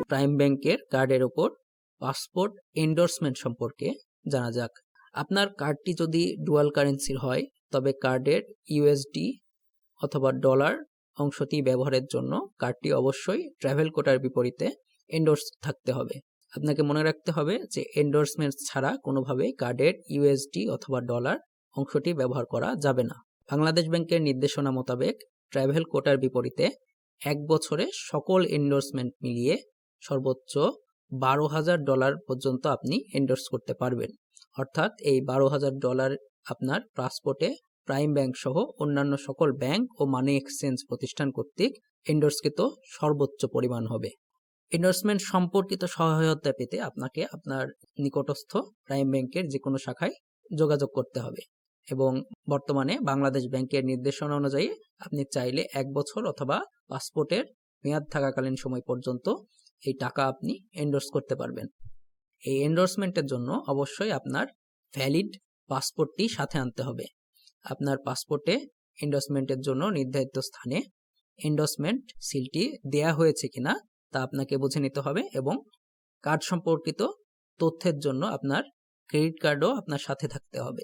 Prime ব্যাংকের কার্ডের ওপর পাসপোর্ট এন্ডোর্সমেন্ট সম্পর্কে জানা যাক। আপনার কার্ডটি যদি ডুয়াল কারেন্সির হয় তবে কার্ডের ইউএসডি অথবা ডলার অংশটি ব্যবহারের জন্য কার্ডটি অবশ্যই ট্রাভেল কোটার বিপরীতে এন্ডোর্স থাকতে হবে। আপনাকে মনে রাখতে হবে যে এন্ডোর্সমেন্ট ছাড়া কোনোভাবে কার্ডের ইউএসডি অথবা ডলার অংশটি ব্যবহার করা যাবে না। বাংলাদেশ ব্যাংকের নির্দেশনা মোতাবেক ট্রাভেল কোটার বিপরীতে 1 বছরে সকল এন্ডোর্সমেন্ট মিলিয়ে সর্বোচ্চ $12,000 পর্যন্ত আপনি এন্ডোর্স করতে পারবেন। অর্থাৎ এই $12,000 আপনার পাসপোর্টে প্রাইম ব্যাংক সহ অন্যান্য সকল ব্যাংক ও মানি এক্সচেঞ্জ প্রতিষ্ঠান কর্তৃক এন্ডোর্সকৃত সর্বোচ্চ পরিমাণ হবে। এন্ডোর্সমেন্ট সম্পর্কিত সহায়তা পেতে আপনাকে আপনার নিকটস্থ প্রাইম ব্যাংকের যে কোনো শাখায় যোগাযোগ করতে হবে এবং বর্তমানে বাংলাদেশ ব্যাংকের নির্দেশনা অনুযায়ী আপনি চাইলে 1 বছর অথবা পাসপোর্টের মেয়াদ থাকাকালীন সময় পর্যন্ত এই টাকা আপনি এন্ডোর্স করতে পারবেন। এই এন্ডোর্সমেন্টের জন্য অবশ্যই আপনার ভ্যালিড পাসপোর্টটি সাথে আনতে হবে। আপনার পাসপোর্টে এন্ডোর্সমেন্টের জন্য নির্ধারিত স্থানে এন্ডোর্সমেন্ট সিলটি দেয়া হয়েছে কিনা তা আপনাকে বুঝে নিতে হবে এবং কার্ড সম্পর্কিত তথ্যের জন্য আপনার ক্রেডিট কার্ডও আপনার সাথে থাকতে হবে।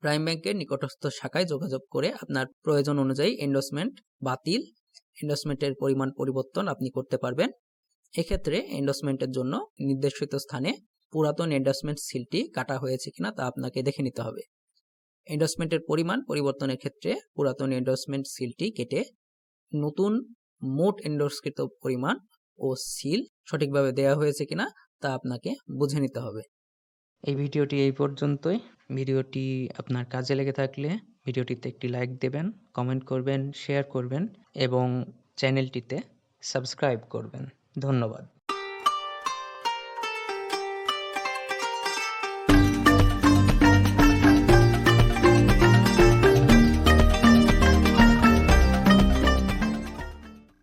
প্রাইম ব্যাংকের নিকটস্থ শাখায় যোগাযোগ করে আপনার প্রয়োজন অনুযায়ী এন্ডোর্সমেন্ট বাতিল, এন্ডোর্সমেন্টের পরিমাণ পরিবর্তন আপনি করতে পারবেন। এক্ষেত্রে এন্ডোর্সমেন্টের জন্য নির্দেশিত স্থানে পুরাতন এন্ডোর্সমেন্ট সিলটি কাটা হয়েছে কিনা তা আপনাকে দেখে নিতে হবে। এন্ডোর্সমেন্টের পরিমাণ পরিবর্তনের ক্ষেত্রে পুরাতন এন্ডোর্সমেন্ট সিলটি কেটে নতুন মোট এন্ডোর্সকৃত পরিমাণ ও সিল সঠিকভাবে দেওয়া হয়েছে কিনা তা আপনাকে বুঝে নিতে হবে। এই ভিডিওটি এই পর্যন্তই। ভিডিওটি আপনার কাজে লেগে থাকলে ভিডিওটিতে একটি লাইক দেবেন, কমেন্ট করবেন, শেয়ার করবেন এবং চ্যানেলটিতে সাবস্ক্রাইব করবেন। ধন্যবাদ।